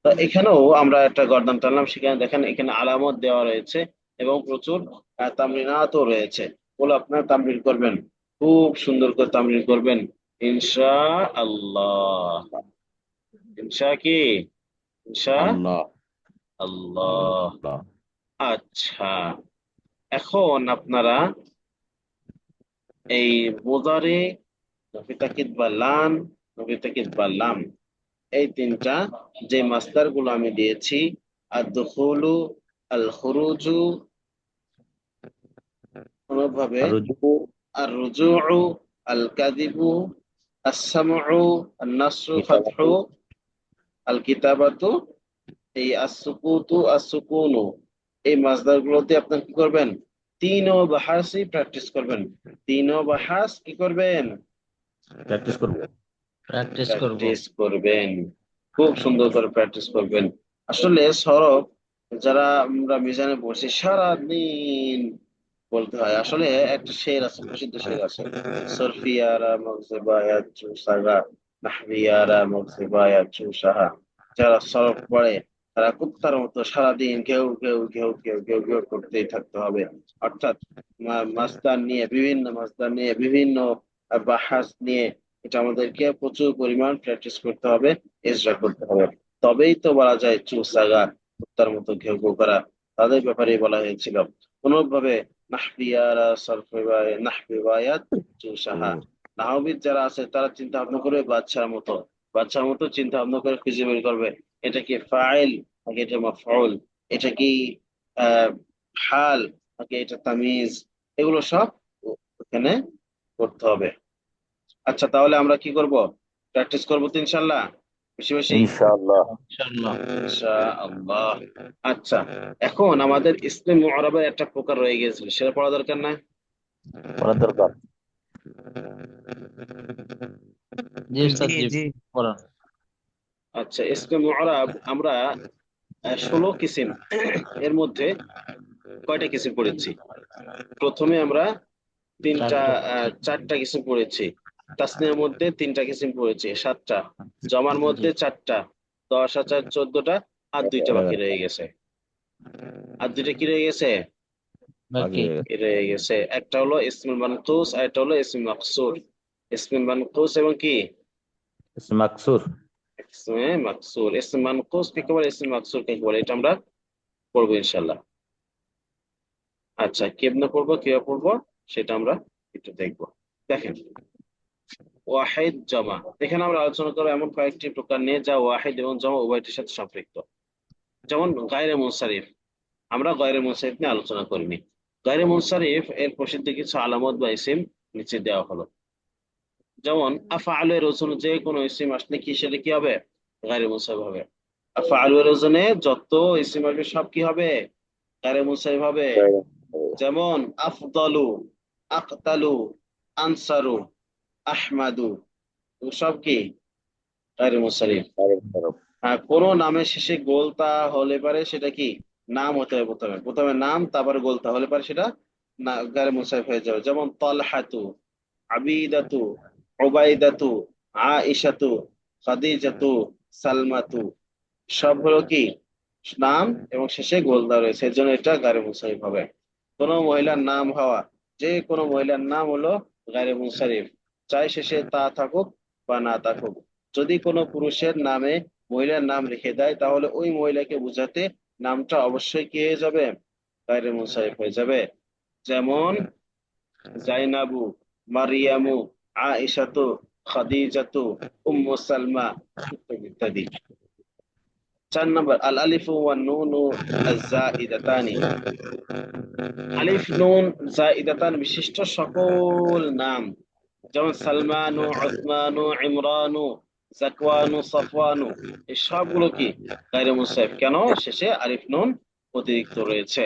তো এখানেও আমরা একটা গর্দান টানলাম, সেখানে দেখেন এখানে আলামত দেওয়া রয়েছে এবং প্রচুর তামরিনাতও রয়েছে। বলে আপনারা তামরিন করবেন, খুব সুন্দর করে তামরিন করবেন, ইনশা আল্লাহ। ইনশা কি? ইনশা আল্লাহ আল্লাহ। আল্লাহ। আচ্ছা, এখন আপনারা এই মুজারে, নফি তাকিদ বা লান, নফি তাকিদ বা লাম, এই তিনটা যে মাসদার গুলো আমি দিয়েছি, আর দুখুলু, আল খুরুজু অনুভাবে, আর রুজু আর রুজুউ, আল কাযিবু, আস-সামউ, আন-নাসরু কিতাবাতু ফাতহু, আল কিতাবাতু, এই as-সুকুতু, as-সুকুনু, এই মাসদার গুলোতে আপনার কি করবেন, তিন ও বাহাসি প্র্যাকটিস করবেন। তিন ও বাহাস কি করবেন? প্র্যাকটিস করব। প্র্যাকটিস করব। প্র্যাকটিস করবেন, খুব সুন্দর করে প্র্যাকটিস করবেন। আসলে সরব যারা আমরা মিজানে পড়ছি সারা দিন বলতে হয়। আসলে একটা শের আছে, প্রসিদ্ধ শের আছে, সরফিয়ারা মগজেবায়াত চুসাগা, নাহবিয়ারা মগজেবায়াত চুসাহা। যারা সরফ পড়ে তারা কুত্তার মতো সারাদিন ঘেউ ঘেউ ঘেউ ঘেউ ঘেউ ঘেউ করতেই থাকতে হবে। অর্থাৎ মাসদার নিয়ে, বিভিন্ন মাসদার নিয়ে, বিভিন্ন বাহাস নিয়ে, এটা আমাদেরকে প্রচুর পরিমাণ প্র্যাকটিস করতে হবে, এজরা করতে হবে। তবেই তো বলা যায় চুসাগা, কুত্তার মতো ঘেউ ঘেউ করা, তাদের ব্যাপারে বলা হয়েছিল। অনুরূপভাবে নাহবিয়ারা সরফিবায় নাহবিবায়াত চুসাহা, নাহবিদ যারা আছে তারা চিন্তা ভাবনা করবে বাচ্চার মতো, বাচ্চার মতো চিন্তা ভাবনা করে খুঁজে বের করবে এটা কি ফাইল নাকি এটা মাফউল, এটা কি আহ হাল নাকি এটা তামিজ, এগুলো সব ওখানে করতে হবে। আচ্ছা, তাহলে আমরা কি করব, প্র্যাকটিস করবো তো ইনশাল্লাহ, বেশি বেশি ইনশাআল্লাহ। ইনশাআল্লাহ। ইনশাআল্লাহ। আচ্ছা, এখন আমাদের ইসমে মুআরাবের একটা প্রকার রয়ে গিয়েছিল, সেটা পড়া দরকার না? পড়ার দরকার। জি উস্তাদ, জি জি জি। পড়ান। আচ্ছা, ইসমে মুআরাব আমরা 16 কিসিম, এর মধ্যে কয়টা কিসিম পড়েছি? প্রথমে আমরা তিনটা, চারটা। 4টা কিসিম পড়েছি। তাসনিয়ার মধ্যে 3টা কিসিম পড়েছি, 7টা। জমার জি মধ্যে 4টা, 10 আর 4 14টা, আর 2টা বাকি 11টা রয়ে গেছে। আর 2টা কি রয়ে গেছে? বাকি। আগে। কি রয়ে গেছে, একটা হলো ইসমুল মানকুস আর একটা হলো ইসমুল মাকসুর। ইসমুল মানকুস এবং কি ইসম মাকসুর। ইসমে মাকসুর। ইসম মানকুস কাকে বলে, ইসম মাকসুর কাকে বলে, এটা আমরা পড়বো ইনশাল্লাহ। আচ্ছা, কেমনে পড়বো, কিভাবে পড়বো, সেটা আমরা একটু দেখবো। দেখেন, ওয়াহিদ জমা, এখানে আমরা আলোচনা করবো এমন কয়েকটি প্রকার নিয়ে যা ওয়াহিদ এবং জমা উভয়টির সাথে সম্পৃক্ত। যেমন গায়রে মুনসারিফ, আমরা গায়রে মুনসারিফ নিয়ে আলোচনা করিনি। গায়রে মুনসারিফ এর প্রসিদ্ধ কিছু আলামত বা ইসিম নিচে দেওয়া হলো। যেমন আফআলের ওজনে যে কোনো ইসিম আসলে কি সেটা কি হবে, গায়রে মুনসারিফ হবে। আফআলের ওজনে যত ইসিম আসবে সব কি হবে, গায়রে মুনসারিফ হবে। যেমন আফদালু, আকতালু, আনসারু, আহমাদু, এগুলো সব কি গায়রে মুনসারিফ। হ্যাঁ, কোন নামের শেষে গোলতা হলে পারে সেটা কি নাম হতে হবে, প্রথমে প্রথমে নাম তারপরে গোলতা হলে পারে সেটা না গায়রে মুনসারিফ হয়ে যাবে। যেমন তলহাতু, আবিদাতু, উবাইদাতু, আইশাতু, খাদিজাতু, সালমাতু, সব হলো কি নাম এবং শেষে গোলদা রয়েছে, এর জন্য এটা গায়রে মুনসারিফ হবে। কোন মহিলার নাম হওয়া, যে কোনো মহিলার নাম হলো গায়রে মুনসারিফ, চাই শেষে তা থাকুক বা না থাকুক। যদি কোনো পুরুষের নামে মহিলার নাম রেখে দেয় তাহলে ওই মহিলাকে বোঝাতে নামটা অবশ্যই কি হয়ে যাবে, গায়রে মুনসারিফ হয়ে যাবে। যেমন জাইনাবু, মারিয়ামু, আয়েশাতু, খাদিজাতু, উম্মু সালমা ইত্যাদি ইত্যাদি। 4 নম্বর আল আলিফু ওয়ান নুনু আজ-জাইদাতানি। আলিফ নুন জাইদাতান বিশিষ্ট সকল নাম, যেমন সালমানু, উসমানু, ইমরানু, জাকওয়ানু, সাফওয়ানু, এই সবগুলো কি গায়রে মুনসারিফ। কেন? শেষে আলিফ নুন অতিরিক্ত রয়েছে।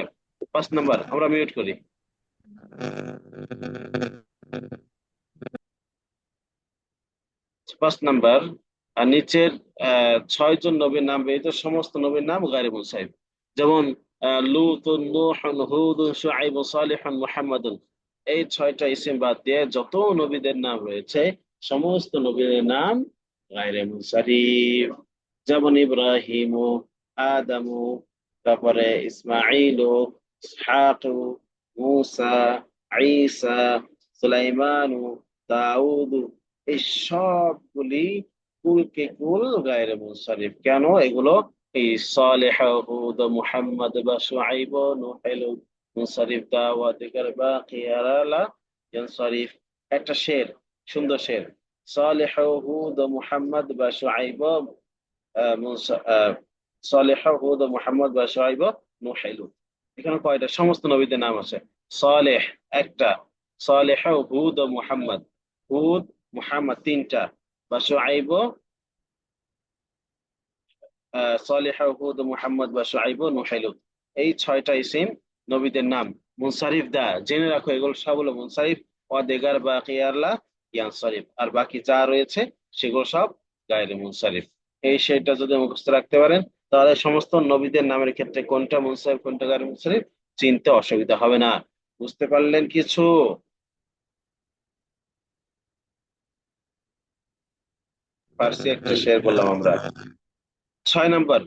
5 নম্বর, আমরা মিউট করি। 5 নম্বর, আর নিচের 6 জন নবীর নাম ব্যতীত সমস্ত নবীর নাম গায়রে মুনসারিফ। যেমন লূতুন, নূহুন, হুদুন, শুআয়বুন, সালিহুন, মুহাম্মাদুন। এই 6টা ইসিম বাদ দিয়ে যত নবীদের নাম রয়েছে সমস্ত নবীদের নাম গায়রে মুনসারিফ। যেমন ইব্রাহিমু, আদামু, তারপরে ইসমাঈলু, ইসহাকু, মূসা, ঈসা, সুলাইমানু, দাউদু, এই সবগুলি কুল কে কুল গায়রে মুনসারিফ। কেন? এগুলো এই সালেহ, হুদ, মুহাম্মদ বা শুআইব, নূহ, লূত, মুনসারিফ, দাওয়াত, দিগার, বাকিয়ারা লা ইয়ানসারিফ। একটা শের, সুন্দর শের। সালেহ, হুদ, মুহাম্মদ বা শুআইব, সালেহ, হুদ, মুহাম্মদ বা শুআইব, নূহ, লূত। এখানে কয়টা? সমস্ত নবীদের নাম আছে। সালেহ একটা, সালেহ, হুদ, মুহাম্মদ, হুদ, মুহাম্মদ 3টা, বা শুআইব, সালেহ, হুদ, মুহাম্মদ বা শুআইব, নূহ, লূত। এই 6টা ইসিম নবীদের নাম। মুনসারিফ দা জেনে রাখো, এগুলো সব হলো মুনসারিফ। ওয়াদেগার বা কিয়ারলা ইয়ানসারিফ, আর বাকি যা রয়েছে সেগুলো সব গায়রে মুনসারিফ। এই সেটা যদি মুখস্থ রাখতে পারেন তাহলে সমস্ত নবীদের নামের ক্ষেত্রে কোনটা মুনসারিফ কোনটা গায়রে মুনসারিফ চিনতে অসুবিধা হবে না। বুঝতে পারলেন কিছু? ফার্সি একটা শের বললাম আমরা। 6 নম্বর,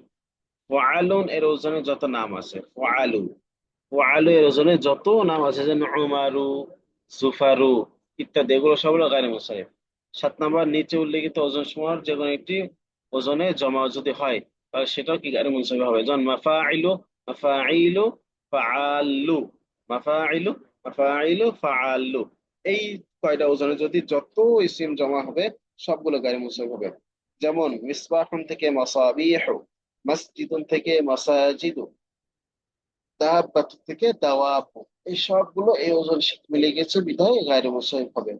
ফাআলুন এর ওজনে যত নাম আছে, ফাআলু, ফাআলু এর ওজনে যত নাম আছে, যেমন উমারু, জুফারু ইত্যাদি, এগুলো সব হলো গায়রে মুনসারিফ। 7 নম্বর, নিচে উল্লেখিত ওজন সমূহের যে কোনো একটি ওজনে জমা যদি হয় তাহলে সেটাও কি গায়রে মুনসারিফ হবে। যেমন মাফাইলু, মাফাইলু, ফাআলু, মাফাইলু, মাফাইলু, ফাআলু। এই কয়টা ওজনে যদি যত ইসিম জমা হবে সবগুলো গায়রে মুনসারিফ হবে। যেমন মিসবাহুন থেকে মাসাবিহু, মসজিদুন থেকে মাসাজিদু, দাব্বাত থেকে দাওয়াব, এই সবগুলো এই ওজন মিলে গেছে বিধায় গায়রে মুনসারিফ হবে।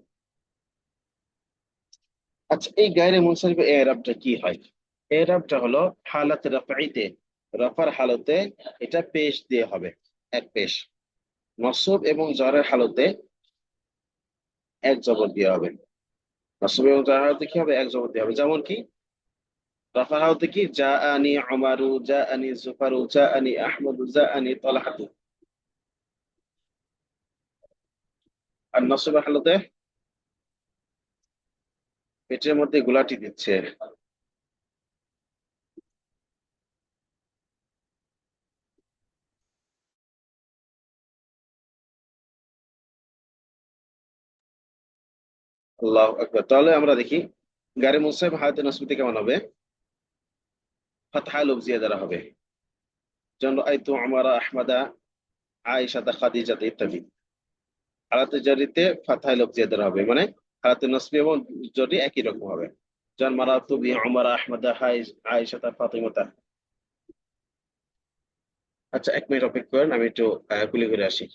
আচ্ছা, এই গায়রে মুনসারিফের এরাবটা কি হয়? এরাবটা হলো হালাত রাফাইতে, রফার হালতে এটা পেশ দিয়ে হবে, এক পেশ। নসব এবং জরের হালতে এক জবর দিয়ে হবে। নসব এবং জরের হালতে কি হবে? এক জবর দিয়ে হবে। যেমন কি রফার হালতে কি, জা আনি উমারু, জা আনি জুফারু, জা আনি আহমদু, জা আনি তালহাতু। আর নসবের হালতে পেটের মধ্যে গুলাটি দিচ্ছে। আল্লাহু আকবার। তাহলে আমরা দেখি গায়রে মুনসারিফ হায়াতে নসবিতে কেমন হবে। ফাতহা লফজিয়া দ্বারা হবে। যেমন রাআইতু উমারা, আহমাদা, আয়েশাতা, খাদিজাতা ইত্যাদি। হালাতে জারিতে ফাতহা লফজিয়া দ্বারা হবে, মানে হালাতে নসবি এবং জরি একই রকম হবে। যেমন মারাতু বি উমারা, আহমাদা, আয়েশাতা, ফাতিমাতা। আচ্ছা, 1 মিনিট অপেক্ষা করেন, আমি একটু কুলি করে আসি।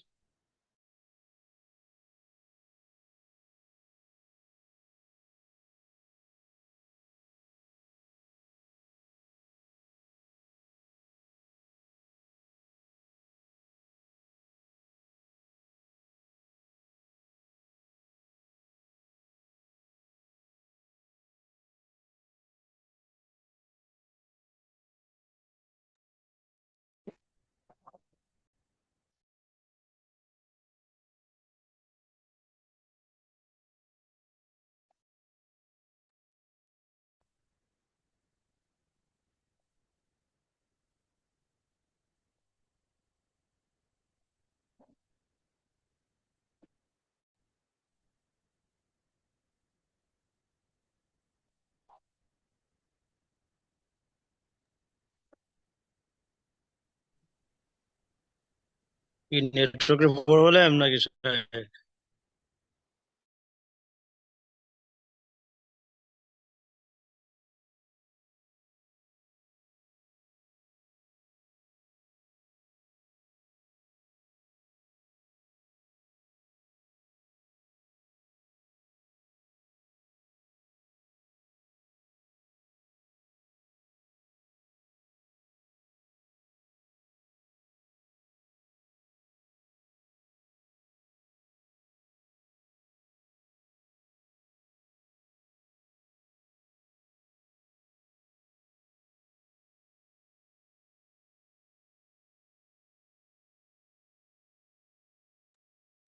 কি নেটওয়ার্কের প্রবলেম নাকি?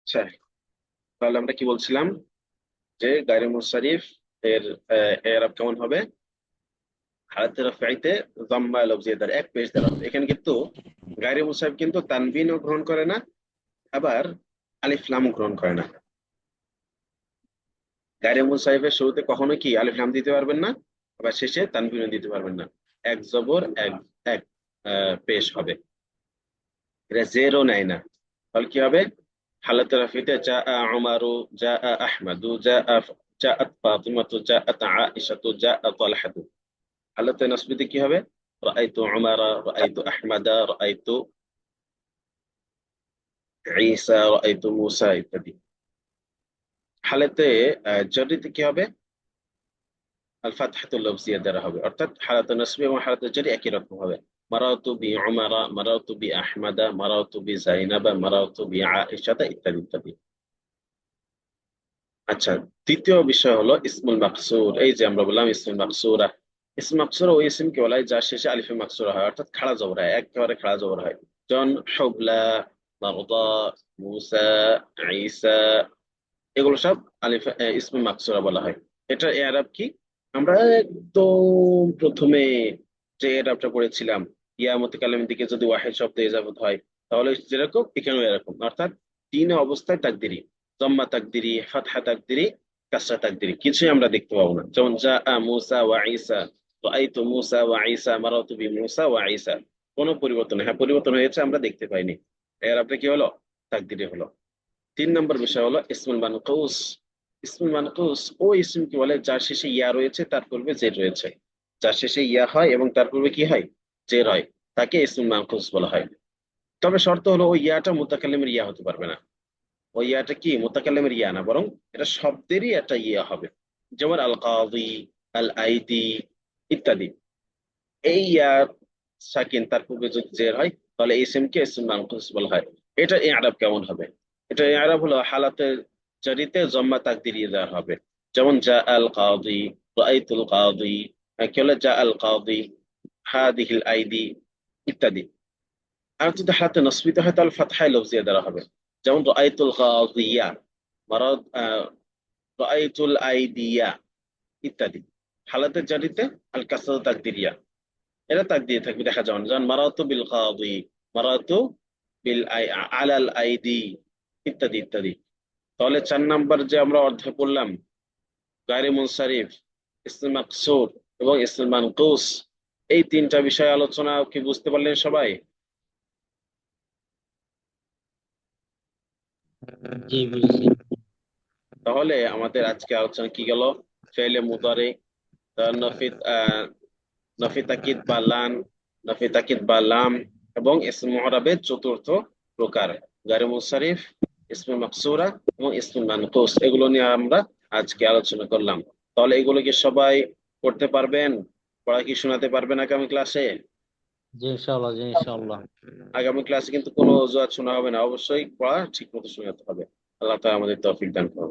আচ্ছা, তাহলে আমরা কি বলছিলাম যে গায়রে মুনসারিফ এর এরাব কেমন হবে? হালাতে রাফাইতে যাম্মা লফজিয়া দ্বারা এক পেশ দ্বারা হবে। এখানে কিন্তু গায়রে মুনসারিফ কিন্তু তানবিনও গ্রহণ করে না, আবার আলিফ লামও গ্রহণ করে না। গায়রে মুনসারিফের শুরুতে কখনো কি আলিফ লাম দিতে পারবেন না, আবার শেষে তানবিনও দিতে পারবেন না। এক জবর এক এক পেশ হবে, এটা জেরও নেয় না। তাহলে কি হবে? হালাতে রাফিতে জা উমারু, জা আহমাদু, জাআত ফাতিমাতু, জাআত আয়েশাতু, জাআ তালহাতু। হালাতে নাসবিতে কি হবে? রাআইতু উমারা, রাআইতু আহমাদা, রাআইতু ঈসা, রাআইতু মুসা ইত্যাদি। হালাতে জারিতে কি হবে? আল ফাতহাতুল লফজিয়া দ্বারা হবে, অর্থাৎ হালাতে নাসবি এবং হালাতে জারি একই রকম হবে। মারাতু বি উমারা, মারাতু বি আহমাদা, মারাতু বি যায়নাবা, মারাতু বি আয়েশাতা ইত্যাদি ইত্যাদি। আচ্ছা, তৃতীয় বিষয় হলো ইসমুল মাকসুর। এই যে আমরা বললাম ইসমুল মাকসুরা, ইসম মাকসুরা ওই ইসমকে বলা হয় যার শেষে আলিফে মাকসুরা হয়, অর্থাৎ খাড়া জবর হয়, একেবারে খাড়া জবর হয়। যেমন হুবলা, মাগদা, মুসা, ঈসা, এগুলো সব আলিফ ইসমে মাকসুরা বলা হয়। এটা এআরাব কি? আমরা একদম প্রথমে যে এআরাবটা পড়েছিলাম, ইয়া মুতাকাল্লিমের দিকে যদি ওয়াহিদ শব্দ ইজাফত হয়, তাহলে যেরকম এখানেও এরকম, অর্থাৎ তিন অবস্থায় তাকদিরি, জম্মা তাকদিরি, ফাতহা তাকদিরি, কাসরা তাকদিরি, কিছুই আমরা দেখতে পাবো না। যেমন জা মুসা ওয়া ঈসা, রাআইতু মুসা ওয়া ঈসা, মারাতু বি মুসা ওয়া ঈসা, কোনো পরিবর্তন নেই। হ্যাঁ, পরিবর্তন হয়েছে, আমরা দেখতে পাইনি। এআরাবটা কি হলো? তাকদিরি হলো। 3 নম্বর বিষয় হলো ইসমুল মানকুস। ইসমুল মানকুস ওই ইসমকে বলে যার শেষে ইয়া রয়েছে, তার পূর্বে জের রয়েছে। যার শেষে ইয়া হয় এবং তার পূর্বে কি হয়? জের হয়, তাকে ইসমুল মানকুস বলা হয়। তবে শর্ত হলো ওই ইয়াটা মুতাকাল্লিমের ইয়া হতে পারবে না। ওই ইয়াটা কি মুতাকাল্লিমের ইয়া না, বরং এটা শব্দেরই একটা ইয়া হবে। যেমন আল কাযী, আল আইদি ইত্যাদি। এই ইয়ার সাকিন তার পূর্বে যদি জের হয়, তাহলে এই ইসমকে ইসমুল মানকুস বলা হয়। এটা ইআরাব কেমন হবে? এটা ইআরাব হলো হালাতে জারিতে জম্মা তাকদিরি দেওয়া হবে। যেমন জা আল কাযী, রাআইতুল কাযী, কি হলো জা আল কাযী, হাদিহিল আইদি ইত্যাদি। আর যদি হালাতে নসবিতে হয় তাহলে ফাতহায় লফজিয়া দেওয়া হবে। যেমন রাআইতুল কাযিয়া, মারাদ রাআইতুল আইদিয়া ইত্যাদি। হালাতে জারিতে আল কাসরাত তাকদিরিয়া, এটা তাক দিয়ে থাকবে, দেখা যাবে না। যেমন মারাতু বিল কাদি, মারাতু বিল আলাল আইদি ইত্যাদি ইত্যাদি। তাহলে 4 নম্বর যে আমরা অধ্যায় পড়লাম, গায়রে মুনসারিফ, ইসম মাকসুর এবং ইসম মানকুস, এই 3টা বিষয় আলোচনা কি বুঝতে পারলেন সবাই? জি, বুঝছি। তাহলে আমাদের আজকে আলোচনা কি গেল? ফেলে মুদারে, নফি নফি তাকিদ বা লান, নফি তাকিদ বা লাম, এবং ইসম মুআরাবের চতুর্থ প্রকার গায়রে মুনসারিফ, ইসমে মাকসুরা এবং ইসমে মানকুস, এগুলো নিয়ে আমরা আজকে আলোচনা করলাম। তাহলে এগুলো কি সবাই করতে পারবেন? পড়া কি শোনাতে পারবেন আগামী ক্লাসে? জি ইনশাআল্লাহ, জি ইনশাআল্লাহ। আগামী ক্লাসে কিন্তু কোনো অজুহাত শোনা হবে না, অবশ্যই পড়া ঠিক মতো শোনাতে হবে। আল্লাহ তাআলা আমাদের তৌফিক দান করুন।